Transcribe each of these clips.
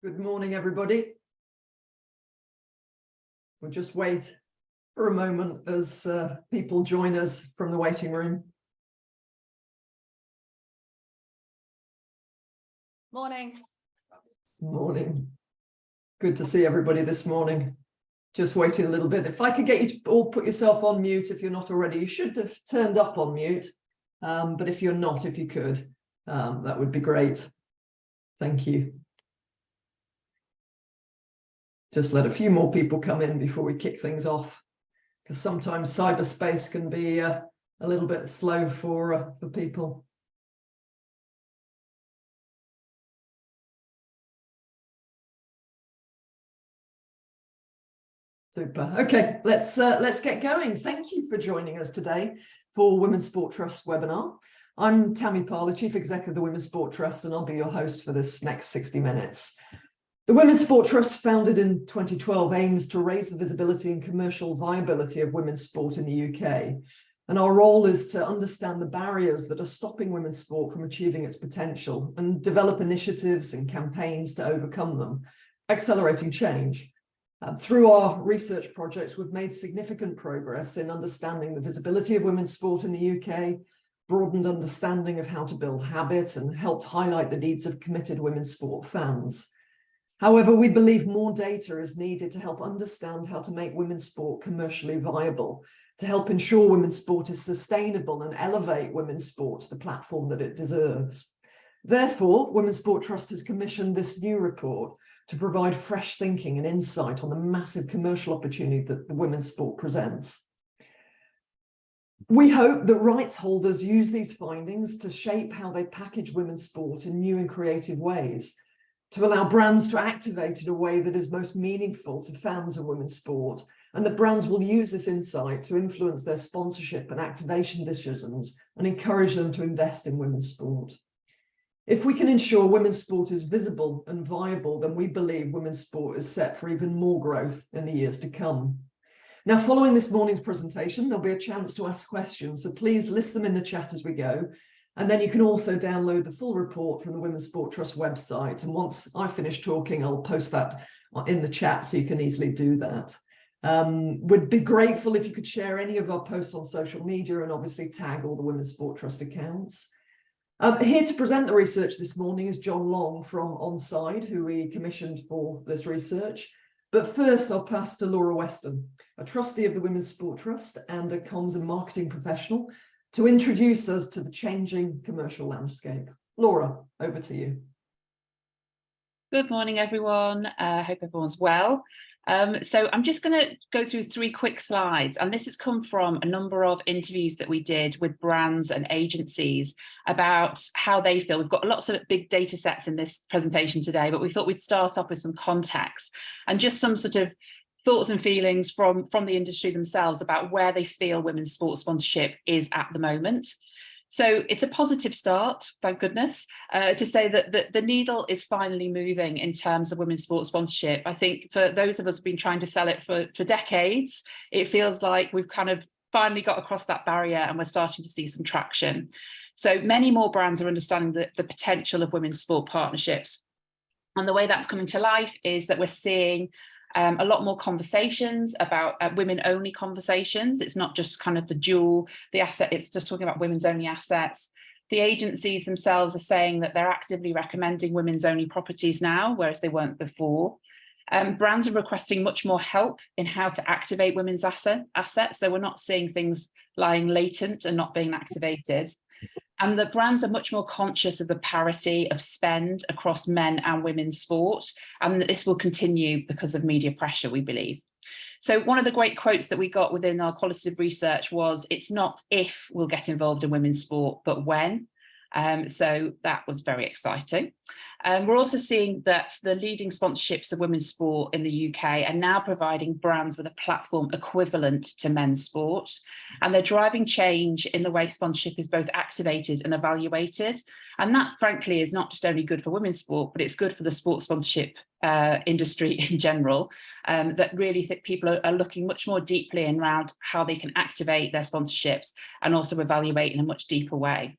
Good morning, everybody. We'll just wait for a moment as people join us from the waiting room. Morning. Morning. Good to see everybody this morning. Just waiting a little bit. If I could get you to all put yourself on mute if you're not already. You should have turned up on mute, but if you're not, if you could, that would be great. Thank you. Just let a few more people come in before we kick things off, because sometimes cyberspace can be a little bit slow for people. Super. Okay, let's get going. Thank you for joining us today for Women's Sport Trust webinar. I'm Tammy Parler, Chief Executive of the Women's Sport Trust, and I'll be your host for this next 60 minutes. The Women's Sport Trust, founded in 2012, aims to raise the visibility and commercial viability of women's sport in the UK. And our role is to understand the barriers that are stopping women's sport from achieving its potential and develop initiatives and campaigns to overcome them, accelerating change. Through our research projects, we've made significant progress in understanding the visibility of women's sport in the UK, broadened understanding of how to build habit, and helped highlight the needs of committed women's sport fans. However, we believe more data is needed to help understand how to make women's sport commercially viable, to help ensure women's sport is sustainable and elevate women's sport to the platform that it deserves. Therefore, Women's Sport Trust has commissioned this new report to provide fresh thinking and insight on the massive commercial opportunity that the women's sport presents. We hope that rights holders use these findings to shape how they package women's sport in new and creative ways, to allow brands to activate in a way that is most meaningful to fans of women's sport, and that brands will use this insight to influence their sponsorship and activation decisions and encourage them to invest in women's sport. If we can ensure women's sport is visible and viable, then we believe women's sport is set for even more growth in the years to come. Now, following this morning's presentation, there'll be a chance to ask questions, so please list them in the chat as we go. And then you can also download the full report from the Women's Sport Trust website. And once I finish talking, I'll post that in the chat so you can easily do that. We'd be grateful if you could share any of our posts on social media and obviously tag all the Women's Sport Trust accounts. Here to present the research this morning is John Long from Onside, who we commissioned for this research. But first, I'll pass to Laura Weston, a trustee of the Women's Sport Trust and a comms and marketing professional, to introduce us to the changing commercial landscape. Laura, over to you. Good morning, everyone. I hope everyone's well. So I'm just going to go through 3 quick slides, and this has come from a number of interviews that we did with brands and agencies about how they feel. We've got lots of big data sets in this presentation today, but we thought we'd start off with some context and just some sort of thoughts and feelings from the industry themselves about where they feel women's sports sponsorship is at the moment. So it's a positive start, thank goodness, to say that the needle is finally moving in terms of women's sports sponsorship. I think for those of us who've been trying to sell it for decades, it feels like we've kind of finally got across that barrier and we're starting to see some traction. So many more brands are understanding the potential of women's sport partnerships. And the way that's coming to life is that we're seeing a lot more conversations about women-only conversations. It's not just kind of the asset, it's just talking about women's only assets. The agencies themselves are saying that they're actively recommending women's only properties now, whereas they weren't before. Brands are requesting much more help in how to activate women's assets. So we're not seeing things lying latent and not being activated. And the brands are much more conscious of the parity of spend across men and women's sport, and that this will continue because of media pressure, we believe. So one of the great quotes that we got within our qualitative research was, it's not if we'll get involved in women's sport, but when. So that was very exciting. We're also seeing that the leading sponsorships of women's sport in the UK are now providing brands with a platform equivalent to men's sport, and they're driving change in the way sponsorship is both activated and evaluated. And that, frankly, is not just only good for women's sport, but it's good for the sports sponsorship industry in general, that really think people are looking much more deeply around how they can activate their sponsorships and also evaluate in a much deeper way.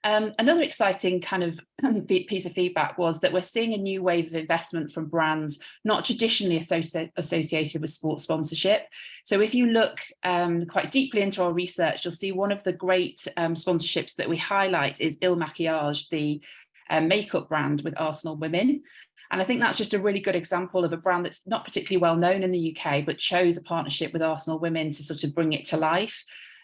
Another exciting kind of piece of feedback was that we're seeing a new wave of investment from brands not traditionally associated with sports sponsorship. So if you look quite deeply into our research, you'll see one of the great sponsorships that we highlight is Il Maquillage, the makeup brand with Arsenal Women. And I think that's just a really good example of a brand that's not particularly well known in the UK, but chose a partnership with Arsenal Women to sort of bring it to life.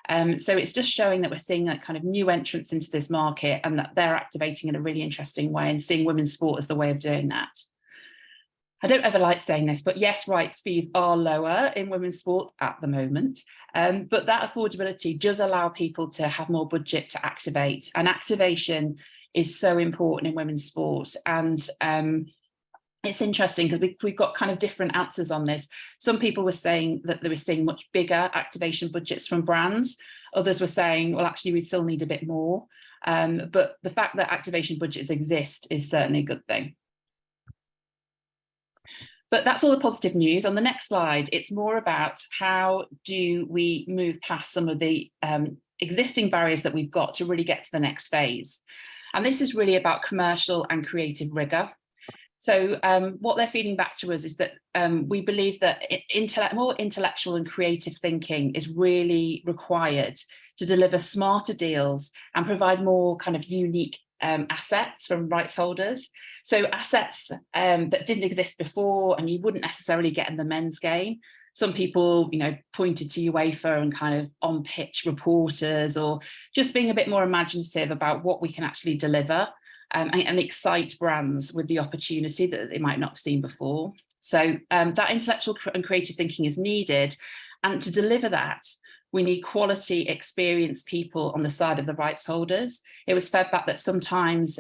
So it's just showing that we're seeing that kind of new entrance into this market and that they're activating in a really interesting way and seeing women's sport as the way of doing that. I don't ever like saying this, but yes, rights fees are lower in women's sport at the moment, but that affordability does allow people to have more budget to activate, and activation is so important in women's sport. And it's interesting because we've got kind of different answers on this. Some people were saying that they were seeing much bigger activation budgets from brands. Others were saying, well, actually, we still need a bit more. But the fact that activation budgets exist is certainly a good thing. But that's all the positive news. On the next slide, it's more about how do we move past some of the existing barriers that we've got to really get to the next phase. And this is really about commercial and creative rigor. So what they're feeding back to us is that we believe that more intellectual and creative thinking is really required to deliver smarter deals and provide more kind of unique assets from rights holders. So assets that didn't exist before and you wouldn't necessarily get in the men's game. Some people, pointed to UEFA and kind of on-pitch reporters, or just being a bit more imaginative about what we can actually deliver. And excite brands with the opportunity that they might not have seen before. So that intellectual and creative thinking is needed. And to deliver that, we need quality, experienced people on the side of the rights holders. It was fed back that sometimes,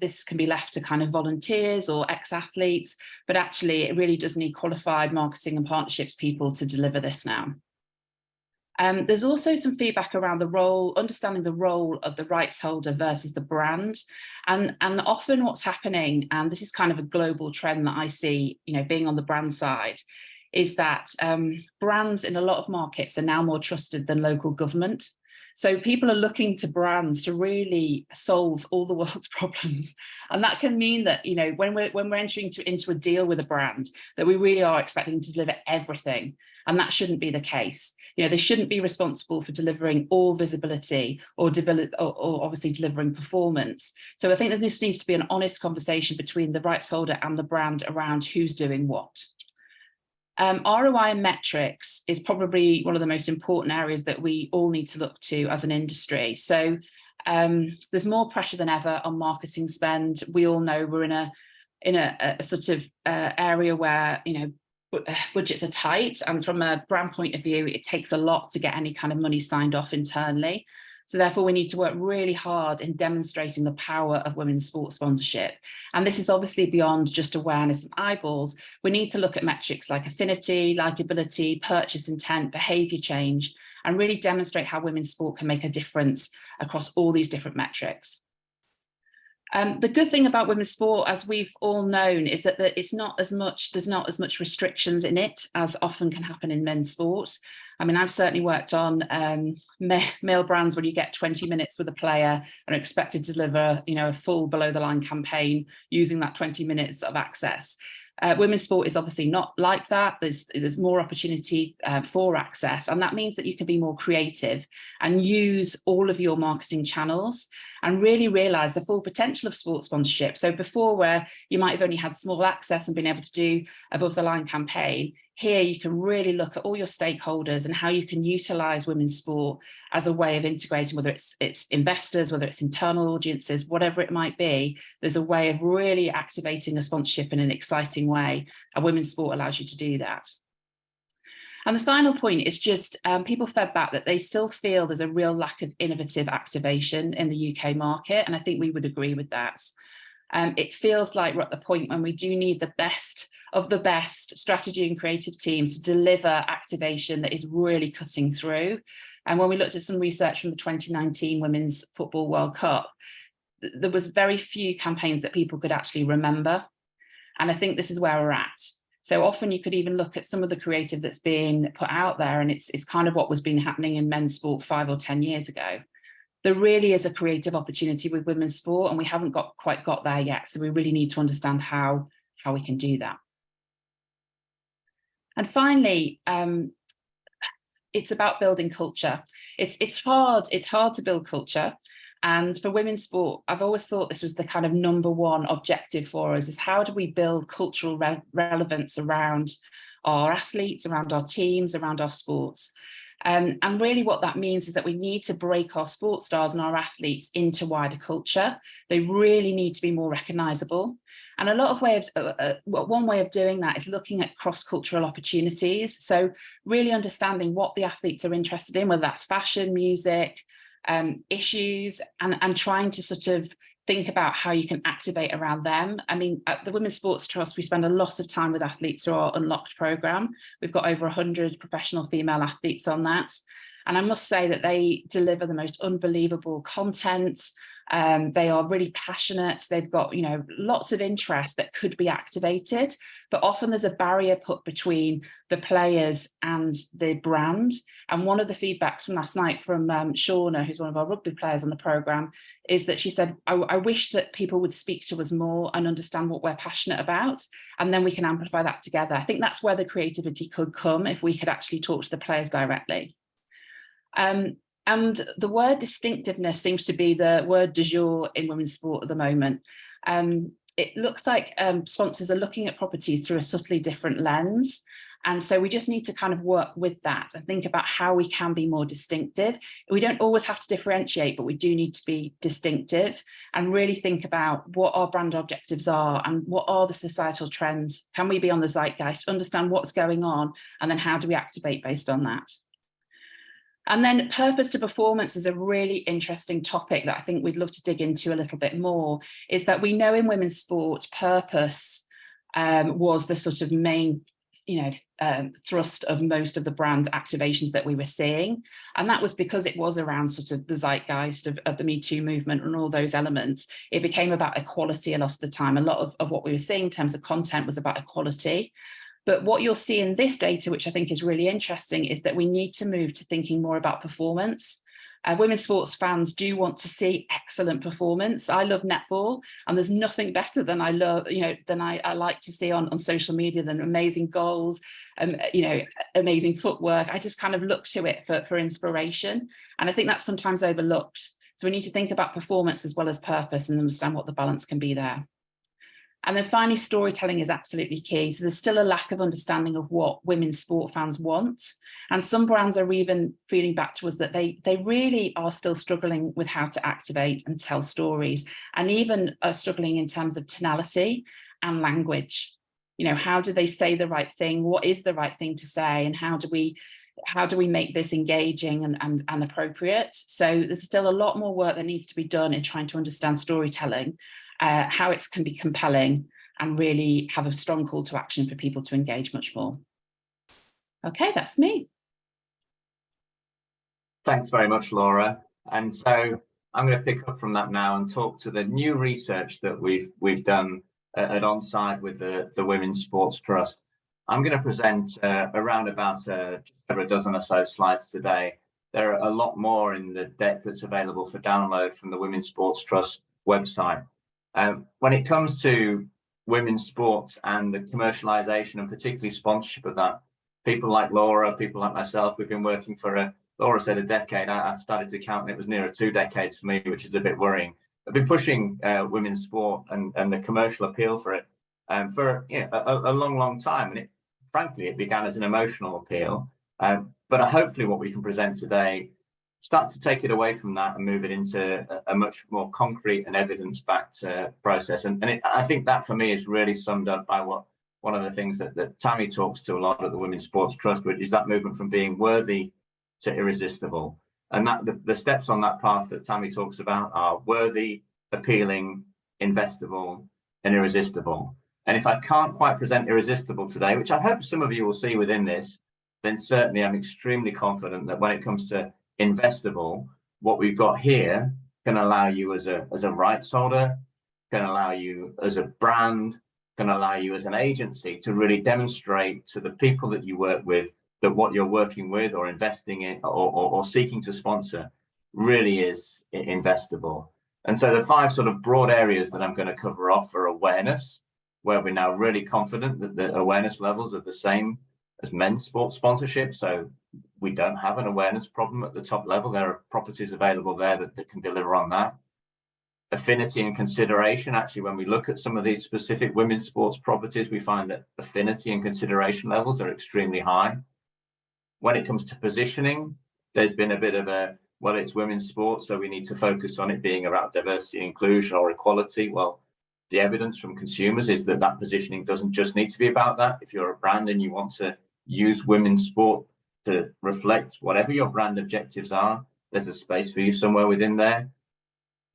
this can be left to kind of volunteers or ex-athletes, but actually it really does need qualified marketing and partnerships people to deliver this now. There's also some feedback around understanding the role of the rights holder versus the brand. And often what's happening, and this is kind of a global trend that I see, being on the brand side, is that brands in a lot of markets are now more trusted than local government. So people are looking to brands to really solve all the world's problems. And that can mean that, when we're entering into a deal with a brand, that we really are expecting to deliver everything. And that shouldn't be the case. They shouldn't be responsible for delivering all visibility or obviously delivering performance. So I think that this needs to be an honest conversation between the rights holder and the brand around who's doing what. ROI and metrics is probably one of the most important areas that we all need to look to as an industry. So there's more pressure than ever on marketing spend. We all know we're in a sort of area where, budgets are tight, and from a brand point of view, it takes a lot to get any kind of money signed off internally. So therefore, we need to work really hard in demonstrating the power of women's sports sponsorship. And this is obviously beyond just awareness and eyeballs. We need to look at metrics like affinity, likability, purchase intent, behaviour change, and really demonstrate how women's sport can make a difference across all these different metrics. The good thing about women's sport, as we've all known, is that there's not as much restrictions in it as often can happen in men's sport. I mean, I've certainly worked on male brands where you get 20 minutes with a player and are expected to deliver, a full below the line campaign using that 20 minutes of access. Women's sport is obviously not like that. There's more opportunity for access, and that means that you can be more creative and use all of your marketing channels and really realise the full potential of sports sponsorship. So before, where you might have only had small access and been able to do above the line campaign, here you can really look at all your stakeholders and how you can utilise women's sport as a way of integrating, whether it's investors, whether it's internal audiences, whatever it might be. There's a way of really activating a sponsorship in an exciting way, and women's sport allows you to do that. And the final point is just people fed back that they still feel there's a real lack of innovative activation in the UK market, and I think we would agree with that. It feels like we're at the point when we do need the best of the best strategy and creative teams to deliver activation that is really cutting through. And when we looked at some research from the 2019 Women's Football World Cup, there was very few campaigns that people could actually remember. And I think this is where we're at. So often you could even look at some of the creative that's being put out there, and it's kind of what was been happening in men's sport 5 or 10 years ago. there really is a creative opportunity with women's sport, and we haven't quite got there yet. So we really need to understand how we can do that. And finally, it's about building culture. It's hard to build culture. And for women's sport, I've always thought this was the kind of #1 objective for us, is how do we build cultural relevance around our athletes, around our teams, around our sports. And really what that means is that we need to break our sports stars and our athletes into wider culture. They really need to be more recognisable. And a lot of one way of doing that is looking at cross-cultural opportunities. So really understanding what the athletes are interested in, whether that's fashion, music, issues, and trying to sort of think about how you can activate around them. I mean, at the Women's Sports Trust, we spend a lot of time with athletes through our Unlocked programme. We've got over 100 professional female athletes on that. And I must say that they deliver the most unbelievable content. They are really passionate. They've got, you know, lots of interest that could be activated, but often there's a barrier put between the players and the brand. And one of the feedbacks from last night from Shauna, who's one of our rugby players on the programme, is that she said, I wish that people would speak to us more and understand what we're passionate about, and then we can amplify that together. I think that's where the creativity could come, if we could actually talk to the players directly. And the word distinctiveness seems to be the word du jour in women's sport at the moment. It looks like sponsors are looking at properties through a subtly different lens. And so we just need to kind of work with that and think about how we can be more distinctive. We don't always have to differentiate, but we do need to be distinctive and really think about what our brand objectives are and what are the societal trends. Can we be on the zeitgeist, understand what's going on, and then how do we activate based on that? And then purpose to performance is a really interesting topic that I think we'd love to dig into a little bit more, is that we know in women's sport, purpose was the sort of main, thrust of most of the brand activations that we were seeing. And that was because it was around sort of the zeitgeist of the Me Too movement and all those elements. It became about equality a lot of the time. A lot of what we were seeing in terms of content was about equality. But what you'll see in this data, which I think is really interesting, is that we need to move to thinking more about performance. Women's sports fans do want to see excellent performance. I love netball, and there's nothing better than I like to see on social media than amazing goals, amazing footwork. I just kind of look to it for inspiration. And I think that's sometimes overlooked. So we need to think about performance as well as purpose and understand what the balance can be there. And then finally, storytelling is absolutely key. So there's still a lack of understanding of what women's sport fans want. And some brands are even feeding back to us that they really are still struggling with how to activate and tell stories, and even are struggling in terms of tonality and language. You know, how do they say the right thing? What is the right thing to say? And how do we make this engaging and appropriate? So there's still a lot more work that needs to be done in trying to understand storytelling, how it can be compelling, and really have a strong call to action for people to engage much more. Okay, that's me. Thanks very much, Laura. And so I'm going to pick up from that now and talk to the new research that we've done at Onside with the Women's Sports Trust. I'm going to present around about just over a dozen or so slides today. There are a lot more in the deck that's available for download from the Women's Sports Trust website. When it comes to women's sports and the commercialization and particularly sponsorship of that, people like Laura, people like myself, we've been working for Laura said a decade. I started to count and it was nearer 2 decades for me, which is a bit worrying. I've been pushing women's sport and the commercial appeal for it for a long time. And frankly, it began as an emotional appeal. But hopefully what we can present today starts to take it away from that and move it into a much more concrete and evidence-backed process. And I think that for me is really summed up by one of the things that Tammy talks to a lot at the Women's Sports Trust, which is that movement from being worthy to irresistible. And that the steps on that path that Tammy talks about are worthy, appealing, investable, and irresistible. And if I can't quite present irresistible today, which I hope some of you will see within this, then certainly I'm extremely confident that when it comes to investable, what we've got here can allow you as a rights holder, can allow you as a brand, can allow you as an agency to really demonstrate to the people that you work with that what you're working with or investing in or seeking to sponsor really is investable. And so the 5 sort of broad areas that I'm going to cover off are awareness, where we're now really confident that the awareness levels are the same as men's sports sponsorship. So we don't have an awareness problem at the top level. There are properties available there that can deliver on that. Affinity and consideration. Actually, when we look at some of these specific women's sports properties, we find that affinity and consideration levels are extremely high. When it comes to positioning, there's been a bit of a, well, it's women's sports, so we need to focus on it being about diversity, inclusion, or equality. Well, the evidence from consumers is that that positioning doesn't just need to be about that. If you're a brand and you want to use women's sport to reflect whatever your brand objectives are, there's a space for you somewhere within there.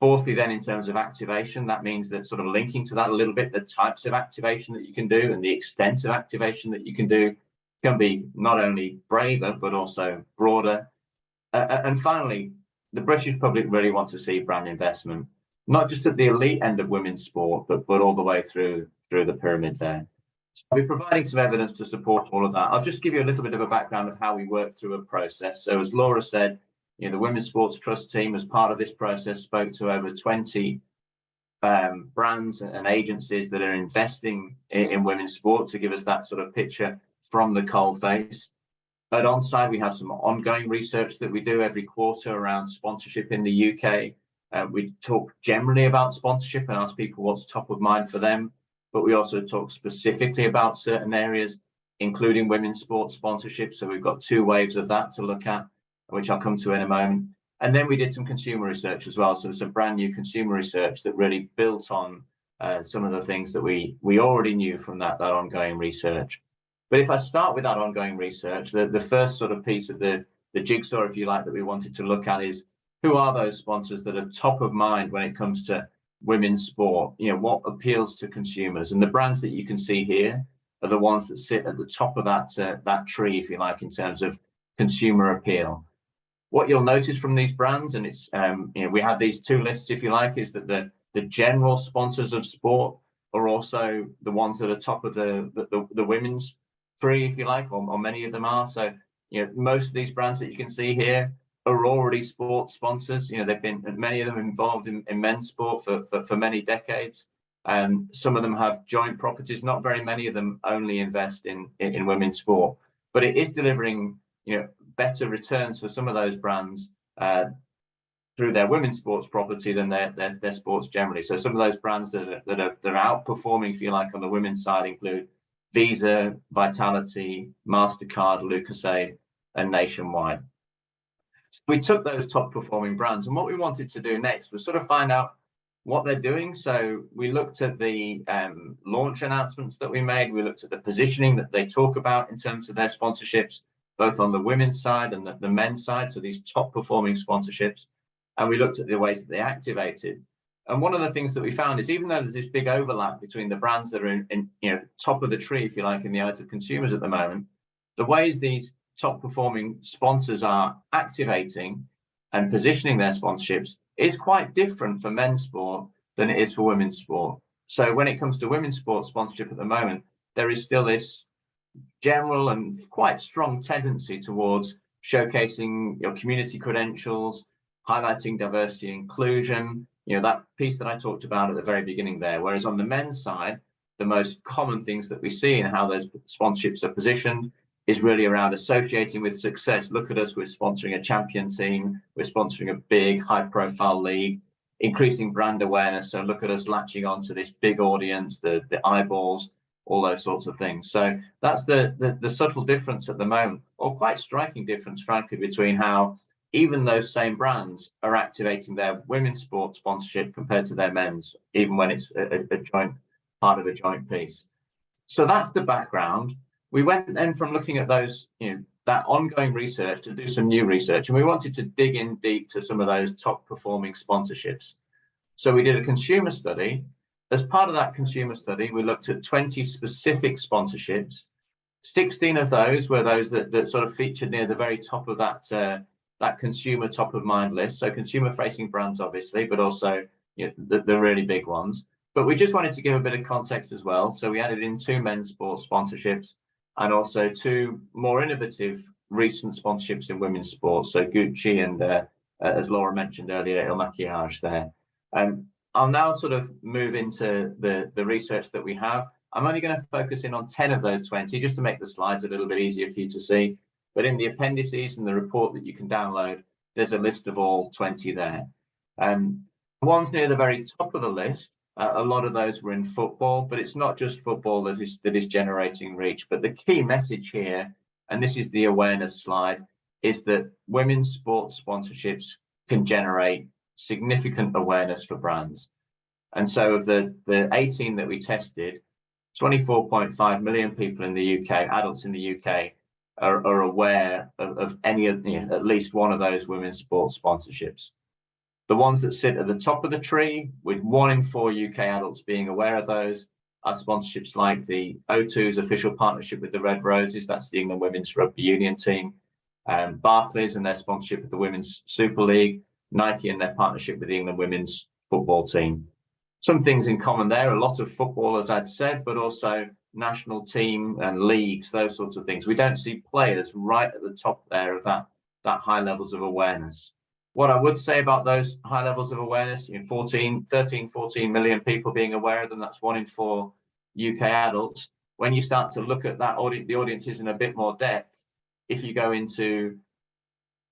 Fourthly, then, in terms of activation, that means that sort of linking to that a little bit, the types of activation that you can do and the extent of activation that you can do can be not only braver, but also broader. And finally, the British public really want to see brand investment, not just at the elite end of women's sport, but all the way through the pyramid there. So I'll be providing some evidence to support all of that. I'll just give you a little bit of a background of how we work through a process. So as Laura said, you know, the Women's Sports Trust team, as part of this process, spoke to over 20 brands and agencies that are investing in women's sport to give us that sort of picture from the coalface. At Onside, we have some ongoing research that we do every quarter around sponsorship in the UK. We talk generally about sponsorship and ask people what's top of mind for them, but we also talk specifically about certain areas, including women's sports sponsorship. So we've got 2 waves of that to look at, which I'll come to in a moment. And then we did some consumer research as well. So it's a brand new consumer research that really built on some of the things that we already knew from that ongoing research. But if I start with that ongoing research, the first sort of piece of the jigsaw, if you like, that we wanted to look at is, who are those sponsors that are top of mind when it comes to women's sport? You know, what appeals to consumers? And the brands that you can see here are the ones that sit at the top of that tree, if you like, in terms of consumer appeal. What you'll notice from these brands, and it's you know, we have these 2 lists, if you like, is that the general sponsors of sport are also the ones that are top of the women's tree, if you like, or many of them are. So, you know, most of these brands that you can see here are already sports sponsors. You know, they've been, many of them involved in men's sport for many decades. Some of them have joint properties. Not very many of them only invest in women's sport, but it is delivering, you know, better returns for some of those brands through their women's sports property than their sports generally. So some of those brands that are outperforming, if you like, on the women's side include Visa, Vitality, MasterCard, Lucozade, and Nationwide. We took those top performing brands, and what we wanted to do next was sort of find out what they're doing. So we looked at the launch announcements that we made. We looked at the positioning that they talk about in terms of their sponsorships, both on the women's side and the men's side, so these top performing sponsorships. And we looked at the ways that they activated. And one of the things that we found is, even though there's this big overlap between the brands that are in you know, top of the tree, if you like, in the eyes of consumers at the moment, the ways these top performing sponsors are activating and positioning their sponsorships is quite different for men's sport than it is for women's sport. So when it comes to women's sport sponsorship at the moment, there is still this general and quite strong tendency towards showcasing your community credentials, highlighting diversity and inclusion, you know, that piece that I talked about at the very beginning there. Whereas on the men's side, the most common things that we see in how those sponsorships are positioned is really around associating with success. Look at us, we're sponsoring a champion team, we're sponsoring a big high profile league, increasing brand awareness. So look at us latching on to this big audience, the eyeballs, all those sorts of things. So that's the subtle difference at the moment, or quite striking difference, frankly, between how even those same brands are activating their women's sports sponsorship compared to their men's, even when it's a joint part of a joint piece. So that's the background. We went then from looking at those, you know, that ongoing research to do some new research, and we wanted to dig in deep to some of those top performing sponsorships. So we did a consumer study. As part of that consumer study, we looked at 20 specific sponsorships. 16 of those were those that sort of featured near the very top of that consumer top of mind list. So consumer facing brands, obviously, but also, you know, the really big ones. But we just wanted to give a bit of context as well. So we added in 2 men's sports sponsorships and also 2 more innovative recent sponsorships in women's sports. So Gucci and as Laura mentioned earlier, Il Maquillage there. I'll now sort of move into the research that we have. I'm only going to focus in on 10 of those 20, just to make the slides a little bit easier for you to see. But in the appendices and the report that you can download, there's a list of all 20 there. Ones near the very top of the list, a lot of those were in football, but it's not just football that is generating reach. But the key message here, and this is the awareness slide, is that women's sports sponsorships can generate significant awareness for brands. And so of the 18 that we tested, 24.5 million people in the UK, adults in the UK, are aware of any of, at least one of those women's sports sponsorships. The ones that sit at the top of the tree, with 1 in 4 UK adults being aware of those, are sponsorships like the O2's official partnership with the Red Roses, that's the England Women's Rugby Union team, Barclays and their sponsorship of the Women's Super League, Nike and their partnership with the England Women's Football team. Some things in common there, a lot of football, as I'd said, but also national team and leagues, those sorts of things. We don't see players right at the top there of that high levels of awareness. What I would say about those high levels of awareness, 13, 14 million people being aware of them, that's 1 in 4 UK adults. When you start to look at that the audiences in a bit more depth, if you go into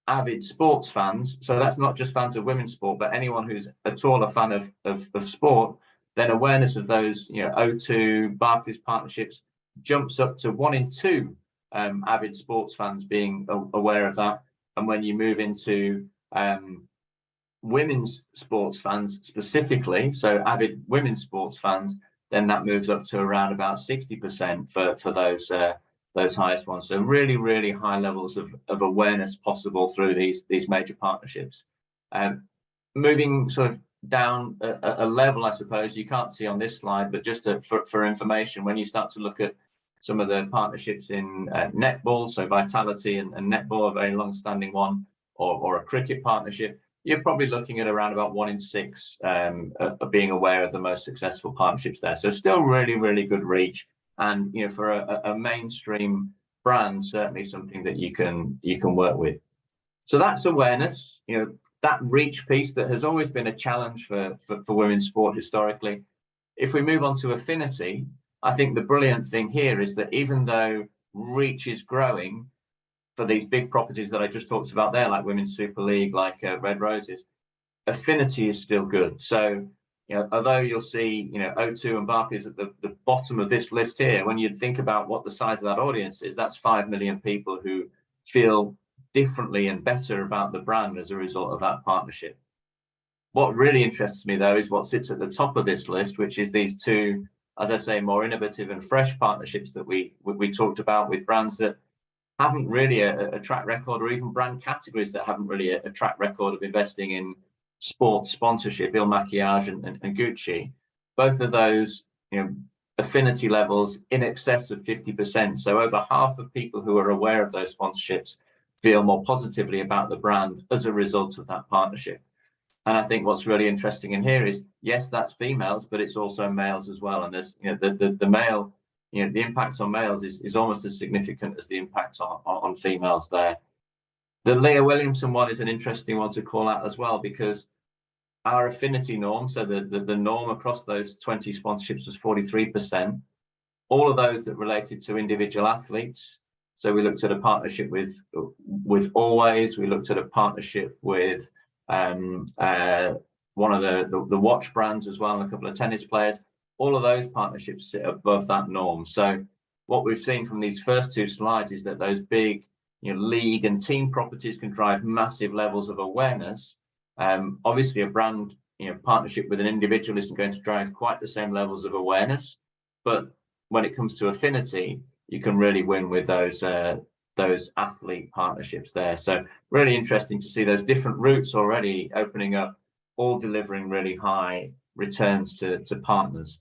avid sports fans, so that's not just fans of women's sport, but anyone who's at all a fan of sport, then awareness of those, O2, Barclays partnerships jumps up to 1 in 2 avid sports fans being aware of that. And when you move into women's sports fans specifically, so avid women's sports fans, then that moves up to around about 60% for those highest ones. So really, really high levels of awareness possible through these major partnerships. Moving sort of down a level, I suppose, you can't see on this slide, but just for information, when you start to look at some of the partnerships in netball, so Vitality and netball, a very long-standing one, or a cricket partnership, you're probably looking at around about 1 in 6 being aware of the most successful partnerships there. So still really, really good reach. And for a mainstream brand, certainly something that you can work with. So that's awareness, that reach piece that has always been a challenge for women's sport historically. If we move on to affinity, I think the brilliant thing here is that even though reach is growing for these big properties that I just talked about there, like Women's Super League, like Red Roses, affinity is still good. So, although you'll see, O2 and Barclays at the bottom of this list here, when you think about what the size of that audience is, that's 5 million people who feel differently and better about the brand as a result of that partnership. What really interests me, though, is what sits at the top of this list, which is these 2, as I say, more innovative and fresh partnerships that we talked about with brands that haven't really a track record, or even brand categories that haven't really a track record of investing in sports sponsorship, Il Maquillage and Gucci. Both of those, affinity levels in excess of 50%. So over half of people who are aware of those sponsorships feel more positively about the brand as a result of that partnership. And I think what's really interesting in here is, yes, that's females, but it's also males as well. And there's, the male, the impact on males is almost as significant as the impact on females there. The Leah Williamson one is an interesting one to call out as well, because our affinity norm, so the norm across those 20 sponsorships was 43%. All of those that related to individual athletes. So we looked at a partnership with Always. We looked at a partnership with one of the watch brands as well, and a couple of tennis players. All of those partnerships sit above that norm. So what we've seen from these first 2 slides is that those big league and team properties can drive massive levels of awareness. Obviously, a brand partnership with an individual isn't going to drive quite the same levels of awareness, but when it comes to affinity, you can really win with those athlete partnerships there. So really interesting to see those different routes already opening up, all delivering really high returns to partners.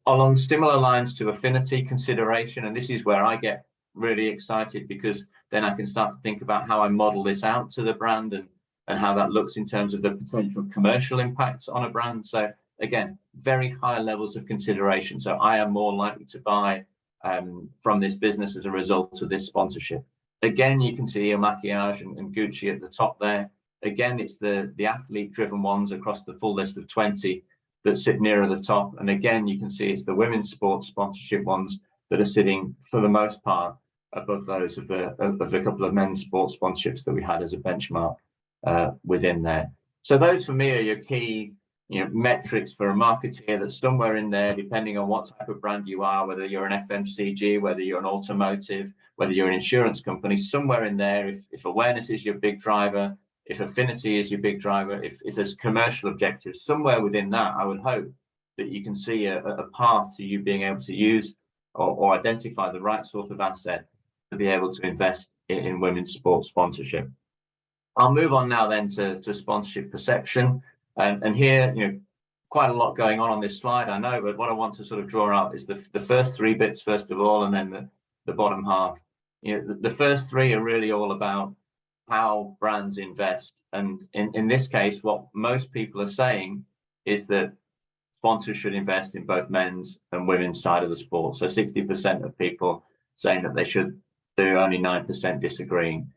Along similar lines to affinity consideration, and this is where I get really excited, because then I can start to think about how I model this out to the brand and how that looks in terms of the potential commercial impacts on a brand. So again, very high levels of consideration. So I am more likely to buy from this business as a result of this sponsorship. Again, you can see Il Maquillage and Gucci at the top there. Again, it's the athlete driven ones across the full list of 20 that sit nearer the top. And again, you can see it's the women's sports sponsorship ones that are sitting for the most part above those of the couple of men's sports sponsorships that we had as a benchmark within there. So those for me are your key metrics for a marketeer, that's somewhere in there, depending on what type of brand you are, whether you're an FMCG, whether you're an automotive, whether you're an insurance company, somewhere in there. If awareness is your big driver, if affinity is your big driver, if there's commercial objectives, somewhere within that, I would hope that you can see a path to you being able to use or identify the right sort of asset to be able to invest in women's sports sponsorship. I'll move on now then to sponsorship perception. And here, quite a lot going on this slide, I know, but what I want to sort of draw out is the first three bits, first of all, and then the bottom half. The first three are really all about how brands invest. And in this case, what most people are saying is that sponsors should invest in both men's and women's side of the sport. So 60% of people saying that they should do, only 9% disagreeing.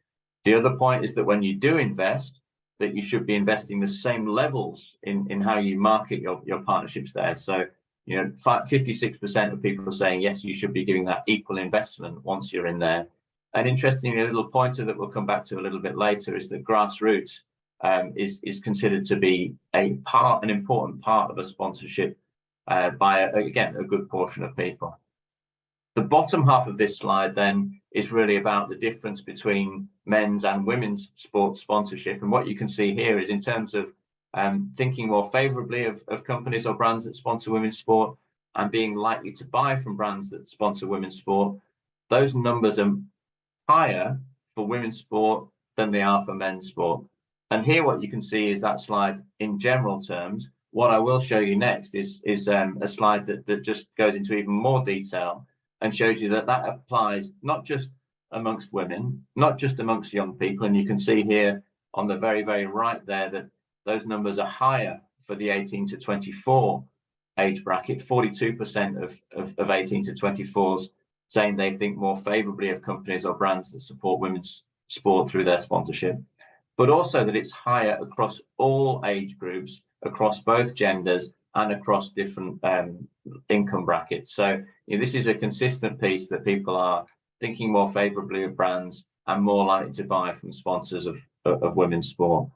The other point is that when you do invest, that you should be investing the same levels in how you market your partnerships there. So 56% of people are saying yes, you should be giving that equal investment once you're in there. And interestingly, a little pointer that we'll come back to a little bit later is that grassroots is considered to be an important part of a sponsorship by again a good portion of people. The bottom half of this slide then is really about the difference between men's and women's sports sponsorship. And what you can see here is in terms of thinking more favorably of companies or brands that sponsor women's sport and being likely to buy from brands that sponsor women's sport, those numbers are higher for women's sport than they are for men's sport. And here what you can see is that slide in general terms. What I will show you next is a slide that just goes into even more detail and shows you that applies not just amongst women, not just amongst young people. And you can see here on the very, very right there that those numbers are higher for the 18 to 24 age bracket. 42% of 18 to 24s saying they think more favorably of companies or brands that support women's sport through their sponsorship, but also that it's higher across all age groups, across both genders and across different income brackets. So this is a consistent piece that people are thinking more favorably of brands and more likely to buy from sponsors of women's sport.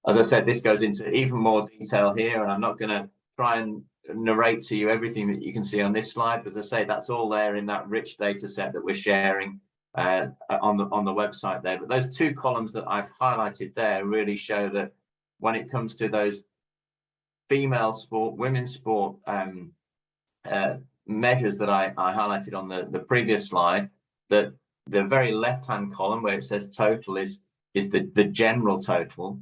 As I said, this goes into even more detail here, and I'm not going to try and narrate to you everything that you can see on this slide, but as I say, that's all there in that rich data set that we're sharing on the website there. But those two columns that I've highlighted there really show that when it comes to those female sport, women's sport measures that I highlighted on the previous slide, that the very left-hand column where it says total is the general total.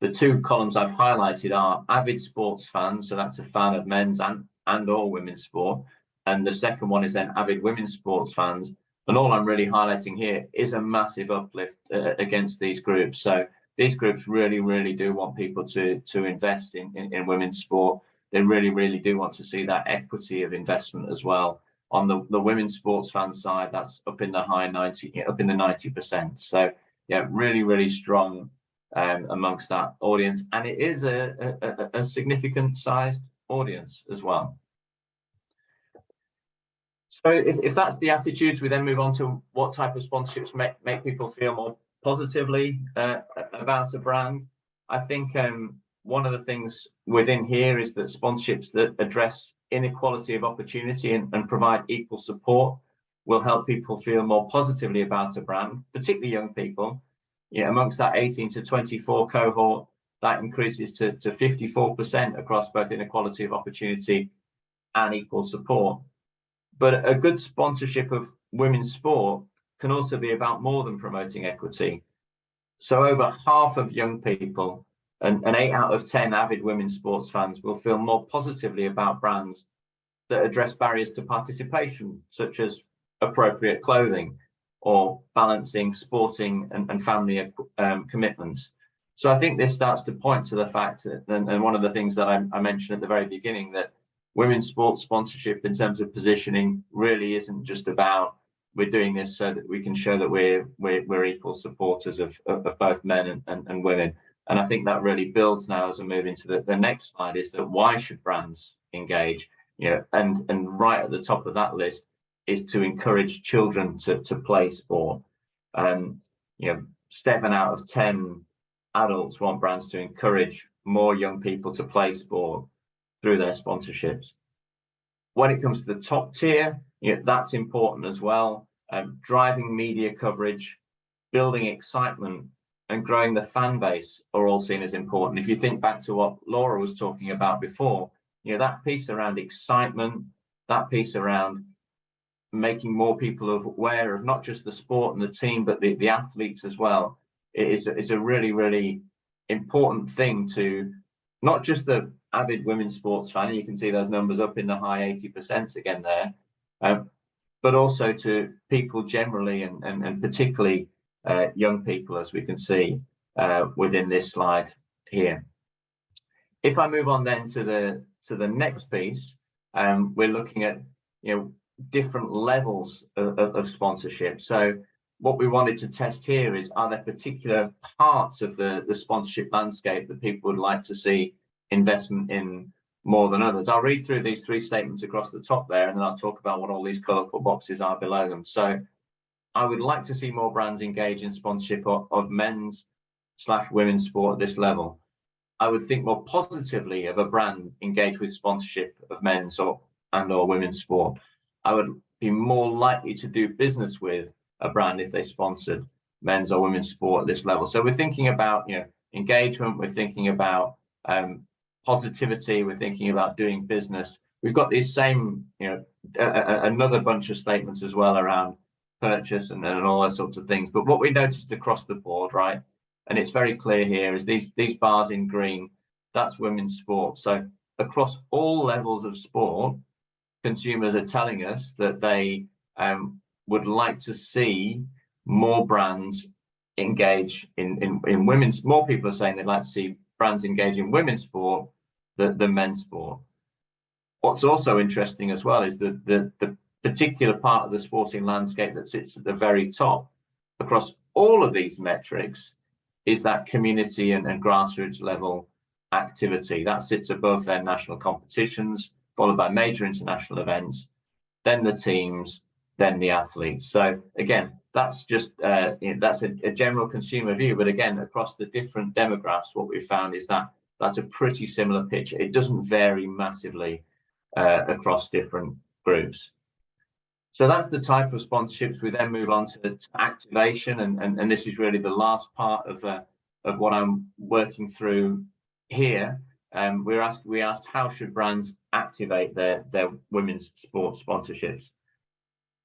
The two columns I've highlighted are avid sports fans, so that's a fan of men's and or women's sport. And the second one is then avid women's sports fans. And all I'm really highlighting here is a massive uplift against these groups. So these groups really, really do want people to invest in women's sport. They really, really do want to see that equity of investment as well. On the women's sports fan side, that's up in the high 90, up in the 90%. So yeah, really, really strong amongst that audience. And it is a significant sized audience as well. So if that's the attitudes, we then move on to what type of sponsorships make people feel more positively about a brand. I think one of the things within here is that sponsorships that address inequality of opportunity and provide equal support will help people feel more positively about a brand, particularly young people. Amongst that 18 to 24 cohort, that increases to 54% across both inequality of opportunity and equal support. But a good sponsorship of women's sport can also be about more than promoting equity. So over half of young people and 8 out of 10 avid women's sports fans will feel more positively about brands that address barriers to participation, such as appropriate clothing or balancing sporting and family commitments. So I think this starts to point to the fact that, and one of the things that I mentioned at the very beginning, that women's sports sponsorship in terms of positioning really isn't just about we're doing this so that we can show that we're equal supporters of both men and women. And I think that really builds now as we move into the next slide, is that why should brands engage? And right at the top of that list is to encourage children to play sport. 7 out of 10 adults want brands to encourage more young people to play sport through their sponsorships. When it comes to the top tier, that's important as well. Driving media coverage, building excitement, and growing the fan base are all seen as important. If you think back to what Laura was talking about before, that piece around excitement, that piece around making more people aware of not just the sport and the team, but the athletes as well, is a really, really important thing to not just the avid women's sports fan. You can see those numbers up in the high 80% again there, but also to people generally, and particularly young people, as we can see within this slide here. If I move on then to the next piece, we're looking at different levels of sponsorship. So what we wanted to test here is, are there particular parts of the sponsorship landscape that people would like to see investment in more than others? I'll read through these 3 statements across the top there, and then I'll talk about what all these colourful boxes are below them. So I would like to see more brands engage in sponsorship of men's/women's sport at this level. I would think more positively of a brand engaged with sponsorship of men's or women's sport. I would be more likely to do business with a brand if they sponsored men's or women's sport at this level. So we're thinking about engagement, we're thinking about positivity, we're thinking about doing business. We've got these same another bunch of statements as well around purchase and all those sorts of things. But what we noticed across the board, right, and it's very clear here, is these bars in green, that's women's sport. So across all levels of sport, consumers are telling us that they would like to see more brands engage in women's. More people are saying they'd like to see brands engage in women's sport than men's sport. What's also interesting as well is the particular part of the sporting landscape that sits at the very top across all of these metrics is that community and grassroots level activity. That sits above their national competitions, followed by major international events, then the teams, then the athletes. So again, that's just that's a general consumer view, but again, across the different demographics, what we've found is that that's a pretty similar picture. It doesn't vary massively across different groups. So that's the type of sponsorships. We then move on to activation, and this is really the last part of what I'm working through here. We asked how should brands activate their women's sports sponsorships.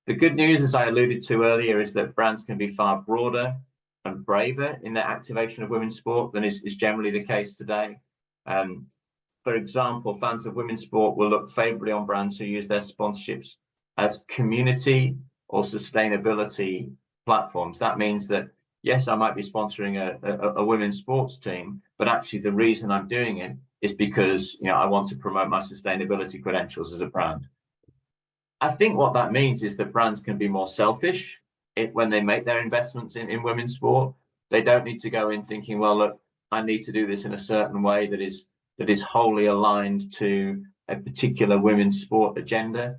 The good news, as I alluded to earlier, is that brands can be far broader and braver in their activation of women's sport than is generally the case today. For example, fans of women's sport will look favorably on brands who use their sponsorships as community or sustainability platforms. That means that, yes, I might be sponsoring a women's sports team, but actually the reason I'm doing it is because I want to promote my sustainability credentials as a brand. I think what that means is that brands can be more selfish when they make their investments in women's sport. They don't need to go in thinking, well, look, I need to do this in a certain way that is wholly aligned to a particular women's sport agenda.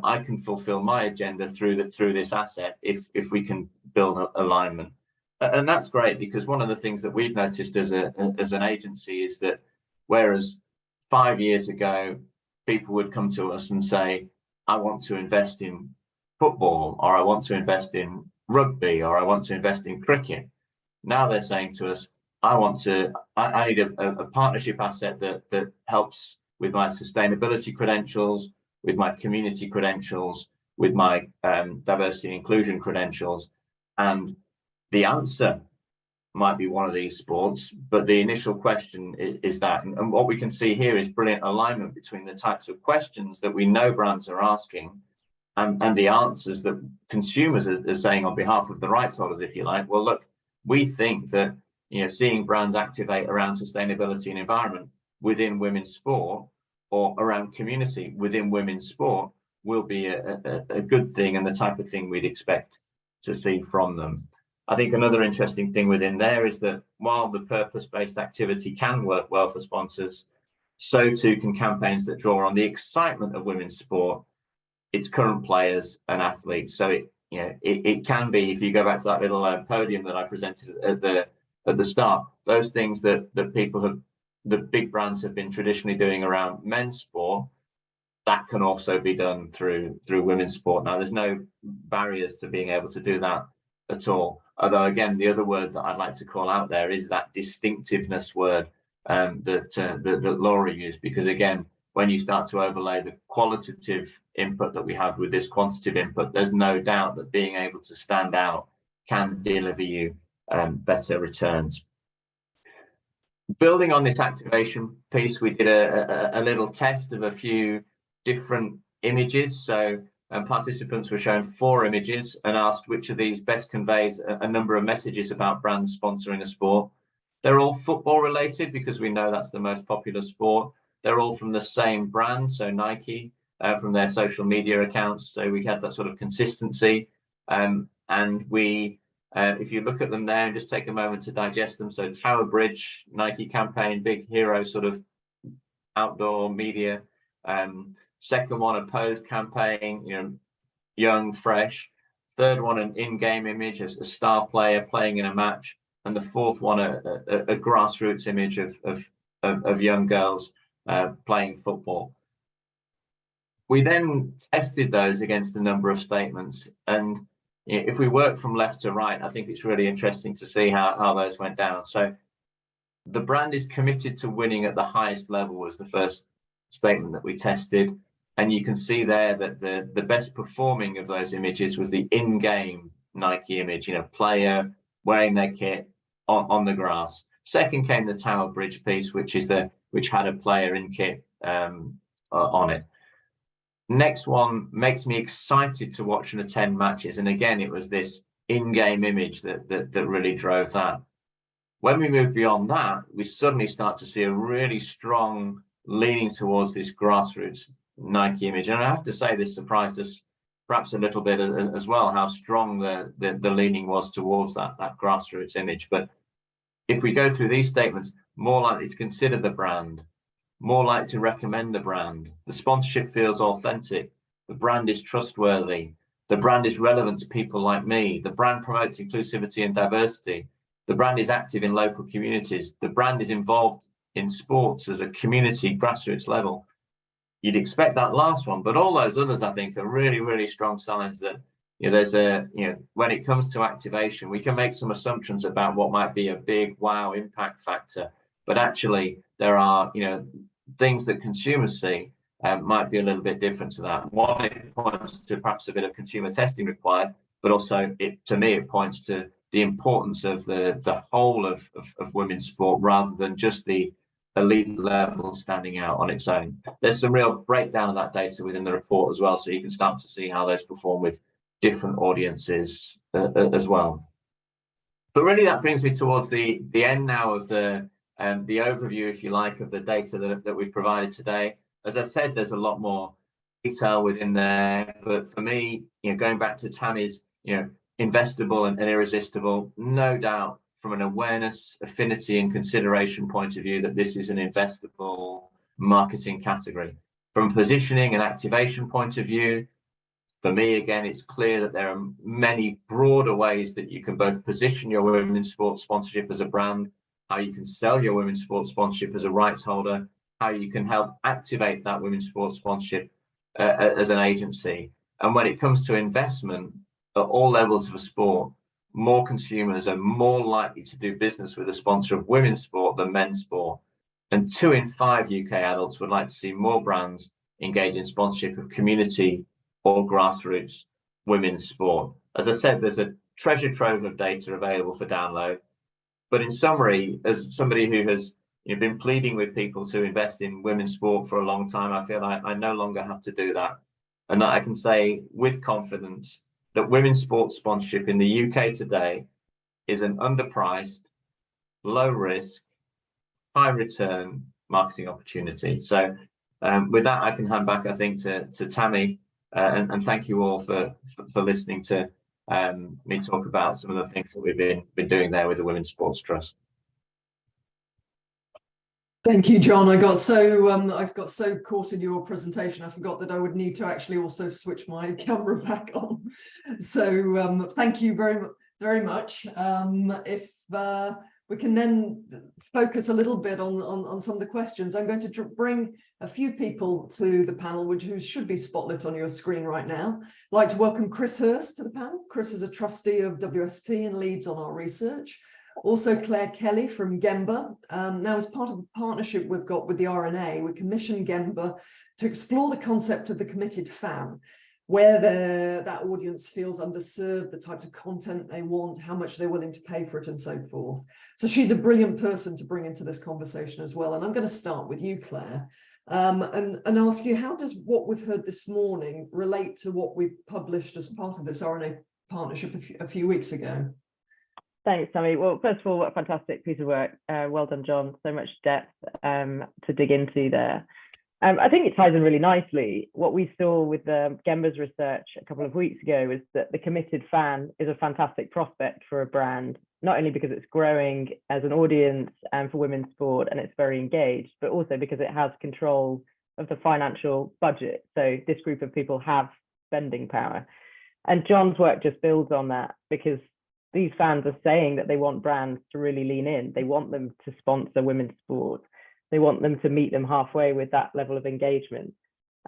I can fulfill my agenda through this asset if we can build alignment. And that's great, because one of the things that we've noticed as an agency is that whereas 5 years ago, people would come to us and say, I want to invest in football, or I want to invest in rugby, or I want to invest in cricket. Now they're saying to us, I need a partnership asset that helps with my sustainability credentials, with my community credentials, with my diversity and inclusion credentials. And the answer might be one of these sports, but the initial question is that. And what we can see here is brilliant alignment between the types of questions that we know brands are asking and the answers that consumers are saying on behalf of the rights holders, if you like. Well, look, we think that seeing brands activate around sustainability and environment within women's sport, or around community within women's sport, will be a good thing and the type of thing we'd expect to see from them. I think another interesting thing within there is that while the purpose-based activity can work well for sponsors, so too can campaigns that draw on the excitement of women's sport, its current players and athletes. So it can be, if you go back to that little podium that I presented at the start, those things that the big brands have been traditionally doing around men's sport, that can also be done through women's sport. Now, there's no barriers to being able to do that at all. Although, again, the other word that I'd like to call out there is that distinctiveness word that Laura used, because again, when you start to overlay the qualitative input that we have with this quantitative input, there's no doubt that being able to stand out can deliver you better returns. Building on this activation piece, we did a little test of a few different images. So participants were shown 4 images and asked which of these best conveys a number of messages about brands sponsoring a sport. They're all football related because we know that's the most popular sport. They're all from the same brand, so Nike, from their social media accounts. So we had that sort of consistency. And we, if you look at them there and just take a moment to digest them. So Tower Bridge, Nike campaign, big hero sort of outdoor media. Second one, a Pose campaign, young, fresh. Third one, an in-game image as a star player playing in a match. And the fourth one, a grassroots image of young girls playing football. We then tested those against a number of statements. And if we work from left to right, I think it's really interesting to see how those went down. So the brand is committed to winning at the highest level was the first statement that we tested. And you can see there that the best performing of those images was the in-game Nike image, player wearing their kit on the grass. Second came the Tower Bridge piece, which had a player in kit on it. Next one makes me excited to watch and attend matches. And again, it was this in-game image that really drove that. When we move beyond that, we suddenly start to see a really strong leaning towards this grassroots Nike image. And I have to say, this surprised us perhaps a little bit as well, how strong the leaning was towards that grassroots image. But if we go through these statements, more likely to consider the brand, more likely to recommend the brand, the sponsorship feels authentic, the brand is trustworthy, the brand is relevant to people like me, the brand promotes inclusivity and diversity, the brand is active in local communities, the brand is involved in sports as a community grassroots level. You'd expect that last one, but all those others, I think, are really, really strong signs that there's when it comes to activation, we can make some assumptions about what might be a big wow impact factor, but actually there are things that consumers see might be a little bit different to that. One, it points to perhaps a bit of consumer testing required, but also to me it points to the importance of the whole of women's sport rather than just the elite level standing out on its own. There's some real breakdown of that data within the report as well, so you can start to see how those perform with different audiences as well. But really that brings me towards the end now of the overview, if you like, of the data that we've provided today. As I said, there's a lot more detail within there, but for me, going back to Tammy's, investable and irresistible, no doubt from an awareness, affinity and consideration point of view that this is an investable marketing category. From a positioning and activation point of view, for me, again, it's clear that there are many broader ways that you can both position your women's sports sponsorship as a brand, how you can sell your women's sports sponsorship as a rights holder, how you can help activate that women's sports sponsorship as an agency. And when it comes to investment at all levels of a sport, more consumers are more likely to do business with a sponsor of women's sport than men's sport. And 2 in 5 UK adults would like to see more brands engage in sponsorship of community or grassroots women's sport. As I said, there's a treasure trove of data available for download. But in summary, as somebody who has been pleading with people to invest in women's sport for a long time, I feel I no longer have to do that. And that I can say with confidence that women's sports sponsorship in the UK today is an underpriced, low risk, high return marketing opportunity. So with that, I can hand back, I think, to Tammy, and thank you all for listening to me talk about some of the things that we've been doing there with the Women's Sports Trust. Thank you, John. I got so caught in your presentation, I forgot that I would need to actually also switch my camera back on. So thank you very much. If we can then focus a little bit on some of the questions, I'm going to bring a few people to the panel, who should be spotlit on your screen right now. I'd like to welcome Chris Hurst to the panel. Chris is a trustee of WST and leads on our research. Also Claire Kelly from Gemba. Now, as part of a partnership we've got with the RNA, we commissioned Gemba to explore the concept of the committed fan, where that audience feels underserved, the types of content they want, how much they're willing to pay for it, and so forth. So she's a brilliant person to bring into this conversation as well. And I'm going to start with you, Claire, and ask you, how does what we've heard this morning relate to what we published as part of this RNA partnership a few weeks ago? Thanks, Tammy. Well, first of all, what a fantastic piece of work. Well done, John. So much depth to dig into there. I think it ties in really nicely. What we saw with Gemba's research a couple of weeks ago was that the committed fan is a fantastic prospect for a brand, not only because it's growing as an audience for women's sport and it's very engaged, but also because it has control of the financial budget. So this group of people have spending power. And John's work just builds on that, because these fans are saying that they want brands to really lean in. They want them to sponsor women's sport. They want them to meet them halfway with that level of engagement.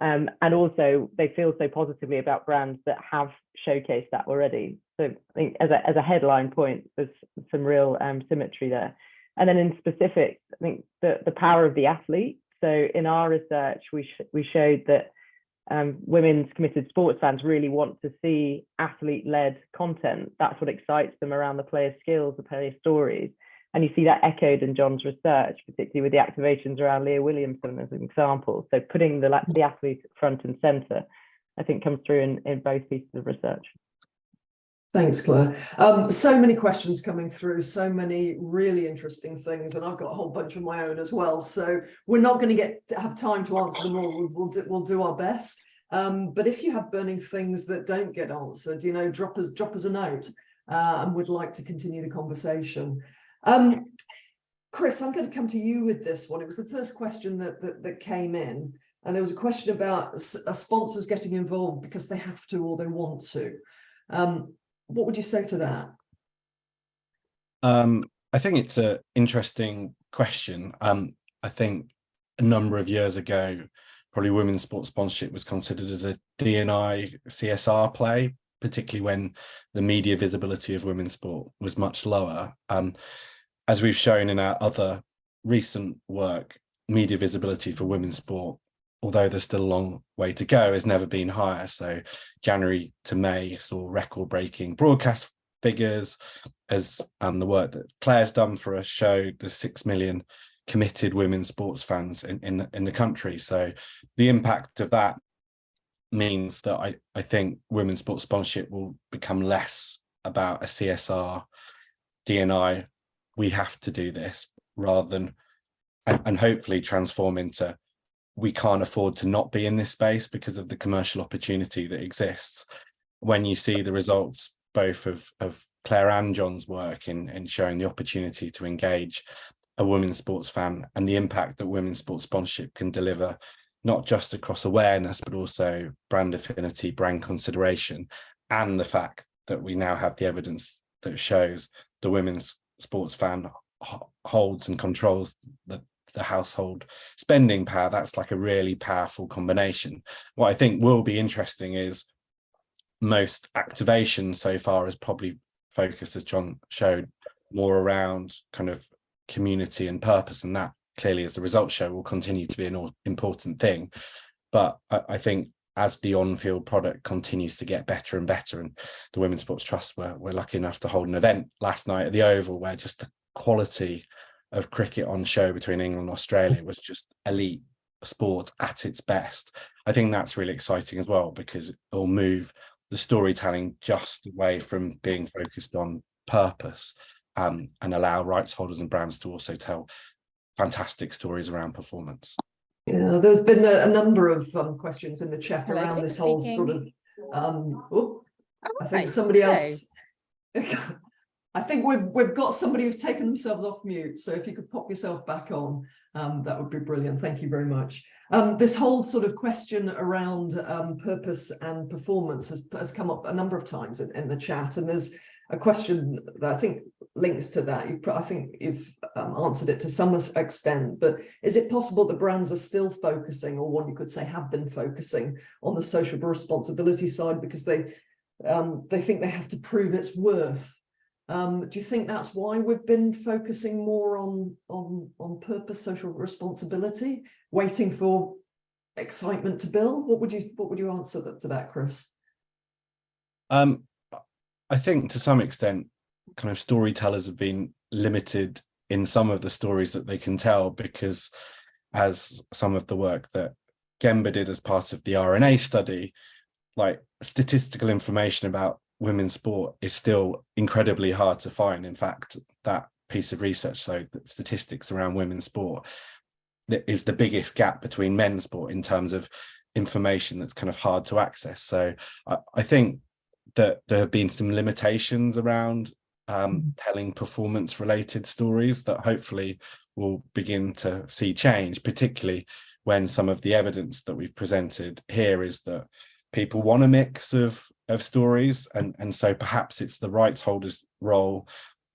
And also they feel so positively about brands that have showcased that already. So I think as a headline point, there's some real symmetry there. And then in specific, I think the power of the athlete. So in our research, we showed that women's committed sports fans really want to see athlete-led content. That's what excites them around the player skills, the player stories. And you see that echoed in John's research, particularly with the activations around Leah Williamson as an example. So putting the athlete front and center, I think, comes through in both pieces of research. Thanks, Claire. So many questions coming through, so many really interesting things, and I've got a whole bunch of my own as well. So we're not going to have time to answer them all. We'll do our best. But if you have burning things that don't get answered, drop us a note, and we'd like to continue the conversation. Chris, I'm going to come to you with this one. It was the first question that came in, and there was a question about sponsors getting involved because they have to or they want to. What would you say to that? I think it's an interesting question. I think a number of years ago, probably women's sports sponsorship was considered as a D&I CSR play, particularly when the media visibility of women's sport was much lower. As we've shown in our other recent work, media visibility for women's sport, although there's still a long way to go, has never been higher. So January to May saw record-breaking broadcast figures, as the work that Claire's done for us showed there's 6 million committed women's sports fans in the country. So the impact of that means that I think women's sports sponsorship will become less about a CSR, D&I, we have to do this, rather than, and hopefully transform into, we can't afford to not be in this space because of the commercial opportunity that exists. When you see the results both of Claire and John's work in showing the opportunity to engage a women's sports fan and the impact that women's sports sponsorship can deliver, not just across awareness, but also brand affinity, brand consideration, and the fact that we now have the evidence that shows the women's sports fan holds and controls the household spending power. That's like a really powerful combination. What I think will be interesting is most activation so far is probably focused, as John showed, more around kind of community and purpose, and that clearly, as the results show, will continue to be an important thing. But I think as the on-field product continues to get better and better, and the Women's Sports Trust we're lucky enough to hold an event last night at the Oval where just the quality of cricket on show between England and Australia was just elite sport at its best. I think that's really exciting as well, because it will move the storytelling just away from being focused on purpose, and allow rights holders and brands to also tell fantastic stories around performance. Yeah, there's been a number of questions in the chat around this whole speaking. sort of I think somebody else. I think we've got somebody who's taken themselves off mute. So if you could pop yourself back on, that would be brilliant. Thank you very much. This whole sort of question around purpose and performance has come up a number of times in the chat, and there's a question that I think links to that. I think you've answered it to some extent, but is it possible that brands are still focusing, or one you could say have been focusing, on the social responsibility side because they think they have to prove its worth? Do you think that's why we've been focusing more on purpose, social responsibility, waiting for excitement to build? What would you answer to that, Chris? I think to some extent, kind of storytellers have been limited in some of the stories that they can tell, because as some of the work that Gemba did as part of the RNA study, like statistical information about women's sport is still incredibly hard to find. In fact, that piece of research, so the statistics around women's sport, that is the biggest gap between men's sport in terms of information that's kind of hard to access. So I think that there have been some limitations around telling performance related stories that hopefully will begin to see change, particularly when some of the evidence that we've presented here is that people want a mix of stories, and so perhaps it's the rights holders' role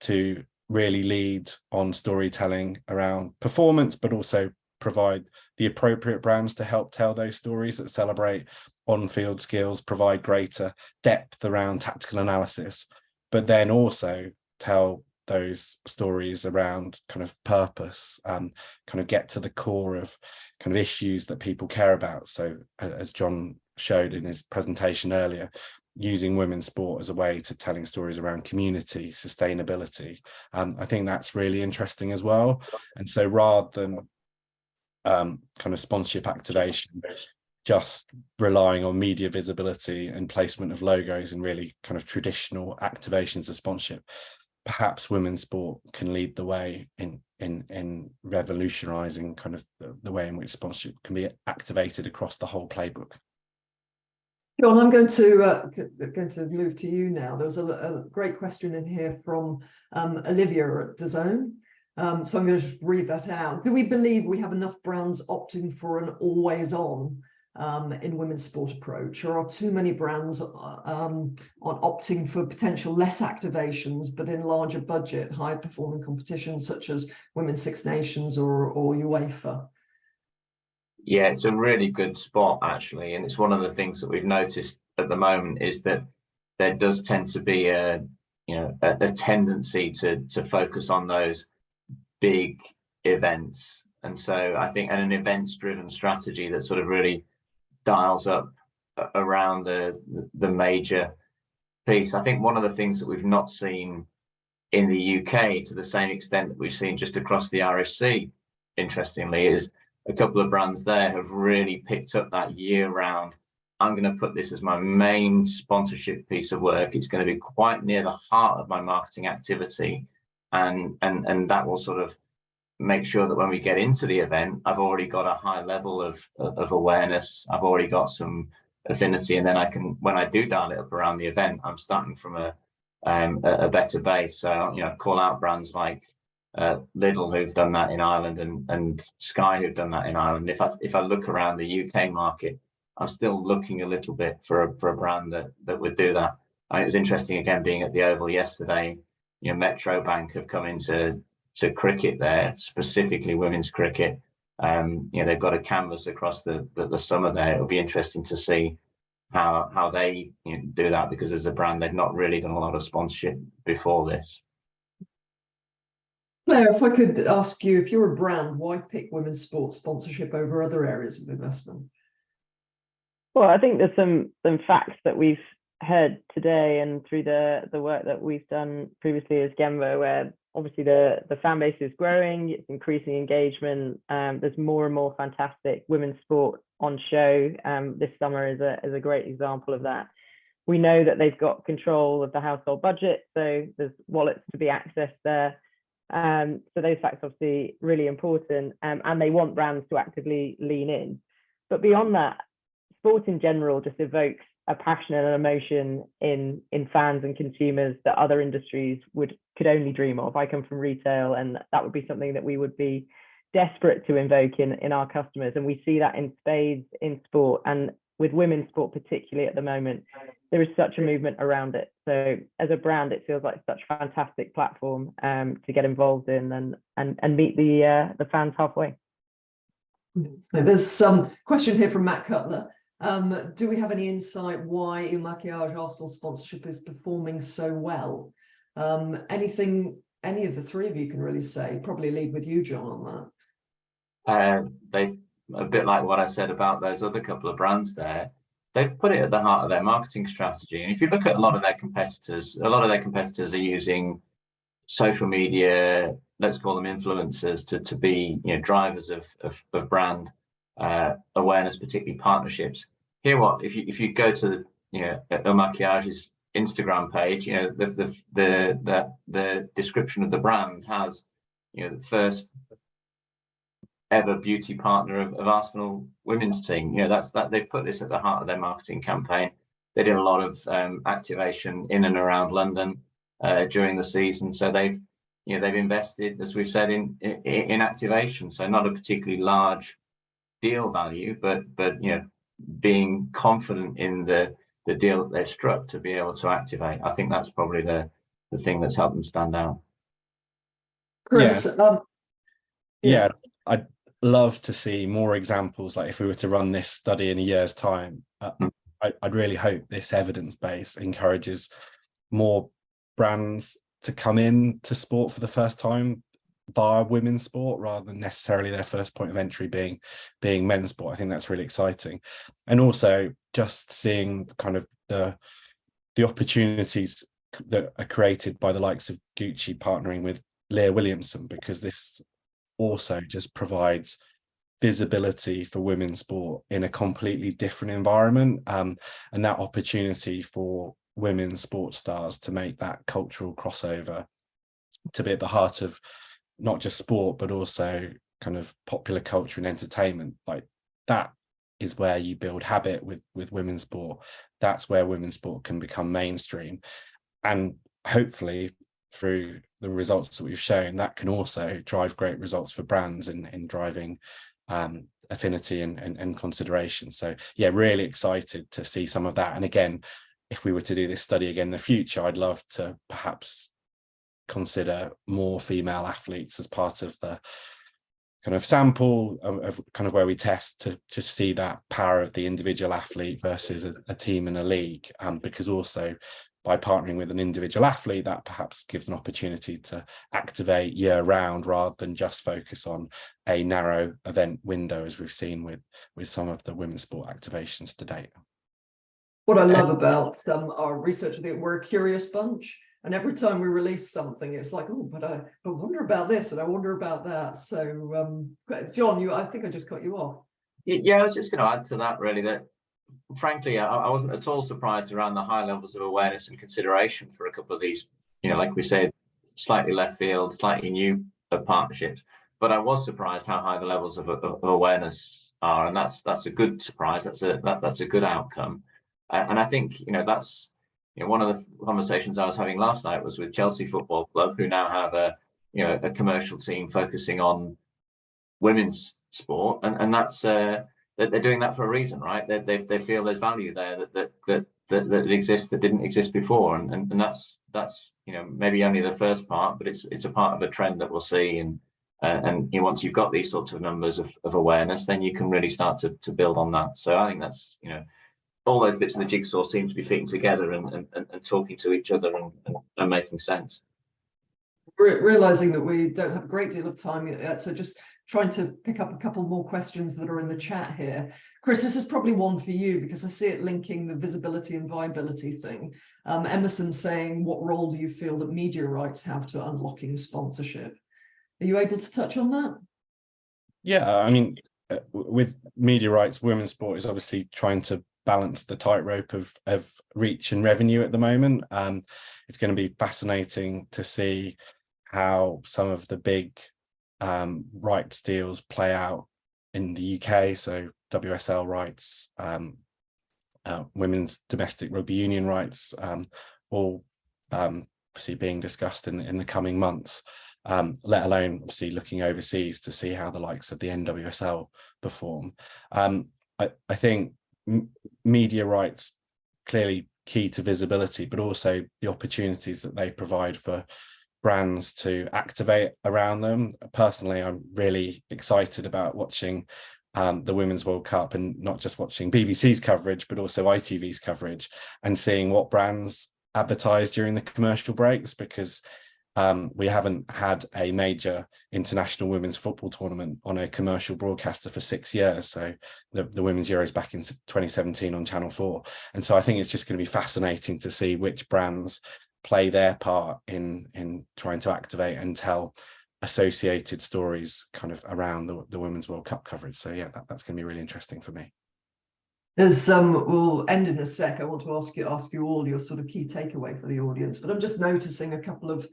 to really lead on storytelling around performance, but also provide the appropriate brands to help tell those stories that celebrate on-field skills, provide greater depth around tactical analysis, but then also tell those stories around kind of purpose and kind of get to the core of kind of issues that people care about. So as John showed in his presentation earlier, using women's sport as a way to telling stories around community, sustainability. I think that's really interesting as well. And so rather than kind of sponsorship activation, just relying on media visibility and placement of logos and really kind of traditional activations of sponsorship, perhaps women's sport can lead the way in revolutionizing kind of the way in which sponsorship can be activated across the whole playbook. John, I'm going to move to you now. There was a great question in here from Olivia at DAZN. So I'm going to just read that out. Do we believe we have enough brands opting for an always on in women's sport approach, or are too many brands on opting for potential less activations, but in larger budget, high performing competitions such as Women's Six Nations or UEFA? Yeah, it's a really good spot actually, and it's one of the things that we've noticed at the moment is that there does tend to be a tendency to focus on those big events, and so I think an events-driven strategy that sort of really dials up around the major piece. I think one of the things that we've not seen in the UK to the same extent that we've seen just across the RFC, interestingly, is a couple of brands there have really picked up that year-round, I'm going to put this as my main sponsorship piece of work. It's going to be quite near the heart of my marketing activity, and that will sort of make sure that when we get into the event, I've already got a high level of awareness. I've already got some affinity, and then I can, when I do dial it up around the event, I'm starting from a better base. So call out brands like Lidl, who've done that in Ireland, and Sky, who've done that in Ireland. If I look around the UK market, I'm still looking a little bit for a brand that would do that. It was interesting again being at the Oval yesterday. Metro Bank have come into cricket there, specifically women's cricket. They've got a canvas across the summer there. It'll be interesting to see how they do that, because as a brand they've not really done a lot of sponsorship before this. Claire, if I could ask you, if you're a brand, why pick women's sports sponsorship over other areas of investment? Well, I think there's some facts that we've heard today and through the work that we've done previously as Gemba, where obviously the fan base is growing, it's increasing engagement. There's more and more fantastic women's sport on show. This summer is a great example of that. We know that they've got control of the household budget, so there's wallets to be accessed there. So those facts are obviously really important, and they want brands to actively lean in. But beyond that, sport in general just evokes a passion and an emotion in fans and consumers that other industries could only dream of. I come from retail, and that would be something that we would be desperate to invoke in our customers, and we see that in spades in sport, and with women's sport particularly at the moment. There is such a movement around it. So as a brand, it feels like such a fantastic platform to get involved in and meet the fans halfway. There's some question here from Matt Cutler. Do we have any insight why Il Makiage Arsenal sponsorship is performing so well? Anything any of the three of you can really say? Probably lead with you, John, on that. They've, a bit like what I said about those other couple of brands there, they've put it at the heart of their marketing strategy. And if you look at a lot of their competitors are using social media, let's call them influencers, to be, you know, drivers of brand awareness, particularly partnerships. Here, what if you go to, you know, Il Makiage's Instagram page, you know, the description of the brand has, you know, the first ever beauty partner of Arsenal women's team. You know, that's that they've put this at the heart of their marketing campaign. They did a lot of activation in and around London during the season, so they've invested, as we've said, in activation. So not a particularly large deal value, but you know, being confident in the deal that they've struck to be able to activate. I think that's probably the thing that's helped them stand out. Chris, yeah, I'd love to see more examples. Like if we were to run this study in a year's time, I'd really hope this evidence base encourages more brands to come in to sport for the first time via women's sport, rather than necessarily their first point of entry being men's sport. I think that's really exciting. And also just seeing kind of the opportunities that are created by the likes of Gucci partnering with Leah Williamson, because this also just provides visibility for women's sport in a completely different environment, and that opportunity for women's sports stars to make that cultural crossover, to be at the heart of not just sport but also kind of popular culture and entertainment. Like that is where you build habit with women's sport. That's where women's sport can become mainstream, and hopefully through the results that we've shown, that can also drive great results for brands in driving affinity and consideration. So yeah, really excited to see some of that. And again, if we were to do this study again in the future, I'd love to perhaps consider more female athletes as part of the kind of sample of kind of where we test to see that power of the individual athlete versus a team and a league, because also by partnering with an individual athlete, that perhaps gives an opportunity to activate year round rather than just focus on a narrow event window, as we've seen with some of the women's sport activations to date. What I love about our research, we're a curious bunch, and every time we release something, it's like, oh, but I wonder about this and I wonder about that. So, John, I think I just cut you off. Yeah, I was just going to add to that, really, that frankly, I wasn't at all surprised around the high levels of awareness and consideration for a couple of these, you know, like we said, slightly left field, slightly new partnerships. But I was surprised how high the levels of awareness are, and that's a good surprise. That's a good outcome. And I think, you know, that's, you know, one of the conversations I was having last night was with Chelsea Football Club, who now have a commercial team focusing on women's sport, and that's that they're doing that for a reason, right? They feel there's value there that exists that didn't exist before, and that's you know, maybe only the first part, but it's a part of a trend that we'll see. And you know, once you've got these sorts of numbers of awareness, then you can really start to build on that. So I think that's, you know, all those bits of the jigsaw seem to be fitting together and talking to each other and making sense. Realizing that we don't have a great deal of time yet, so just trying to pick up a couple more questions that are in the chat here. Chris, this is probably one for you because I see it linking the visibility and viability thing. Emerson saying, what role do you feel that media rights have to unlocking sponsorship? Are you able to touch on that? Yeah, I mean, with media rights, women's sport is obviously trying to balance the tightrope of reach and revenue at the moment. It's going to be fascinating to see how some of the big rights deals play out in the UK. So WSL rights, women's domestic rugby union rights, all obviously being discussed in the coming months, let alone obviously looking overseas to see how the likes of the NWSL perform. I think media rights clearly key to visibility, but also the opportunities that they provide for brands to activate around them. Personally, I'm really excited about watching the Women's World Cup, and not just watching BBC's coverage, but also ITV's coverage, and seeing what brands advertise during the commercial breaks, because we haven't had a major international women's football tournament on a commercial broadcaster for 6 years. So the Women's Euros back in 2017 on Channel 4. And so I think it's just going to be fascinating to see which brands play their part in trying to activate and tell associated stories kind of around the Women's World Cup coverage. So yeah, that's going to be really interesting for me. There's we'll end in a sec. I want to ask you all your sort of key takeaway for the audience, but I'm just noticing a couple of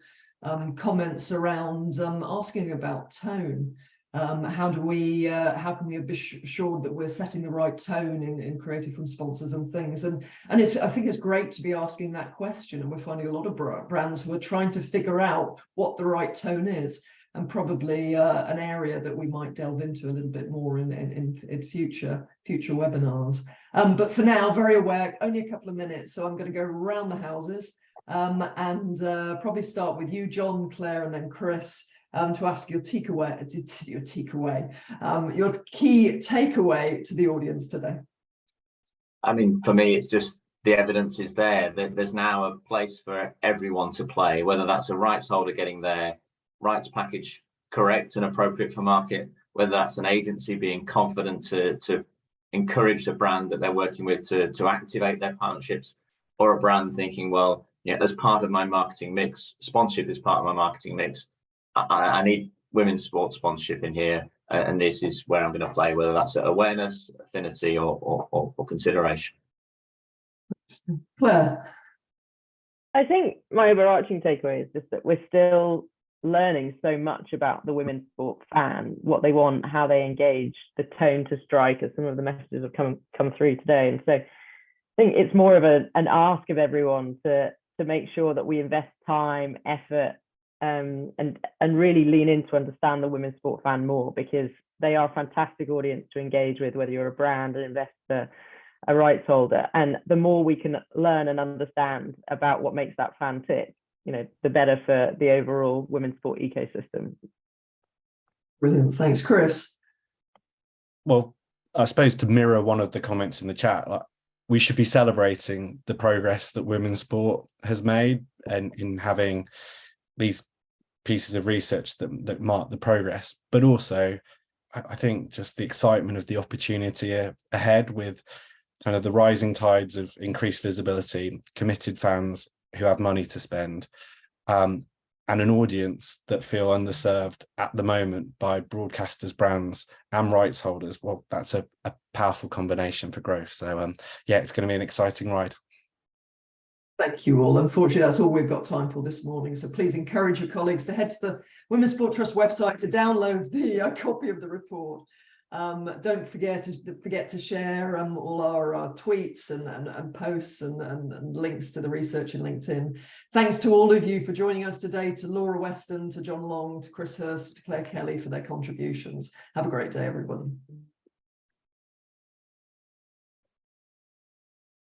comments around asking about tone. How can we be assured that we're setting the right tone in creative from sponsors and things? And I think it's great to be asking that question, and we're finding a lot of brands who are trying to figure out what the right tone is, and probably an area that we might delve into a little bit more in future webinars. But for now, very aware, only a couple of minutes, so I'm going to go around the houses and probably start with you, John, Claire, and then Chris, to ask your key takeaway to the audience today. I mean, for me, it's just the evidence is there. There's now a place for everyone to play, whether that's a rights holder getting their rights package correct and appropriate for market, whether that's an agency being confident to encourage the brand that they're working with to activate their partnerships, or a brand thinking, well, yeah, as part of my marketing mix, sponsorship is part of my marketing mix. I need women's sports sponsorship in here, and this is where I'm going to play, whether that's awareness, affinity, or consideration. Claire. I think my overarching takeaway is just that we're still learning so much about the women's sport fan, what they want, how they engage, the tone to strike, as some of the messages have come through today. And so I think it's more of an ask of everyone to make sure that we invest time, effort, and really lean in to understand the women's sport fan more, because they are a fantastic audience to engage with, whether you're a brand, an investor, a rights holder. And the more we can learn and understand about what makes that fan tick, the better for the overall women's sport ecosystem. Brilliant, thanks, Chris. Well, I suppose to mirror one of the comments in the chat, we should be celebrating the progress that women's sport has made, and in having these pieces of research that mark the progress, but also I think just the excitement of the opportunity ahead, with kind of the rising tides of increased visibility, committed fans who have money to spend, and an audience that feel underserved at the moment by broadcasters, brands, and rights holders. Well, that's a powerful combination for growth. So yeah, it's going to be an exciting ride. Thank you all. Unfortunately, that's all we've got time for this morning. So please encourage your colleagues to head to the Women's Sport Trust website to download the copy of the report. Don't forget to share all our tweets and posts and links to the research in LinkedIn. Thanks to all of you for joining us today, to Laura Weston, to John Long, to Chris Hurst, to Claire Kelly for their contributions. Have a great day, everybody.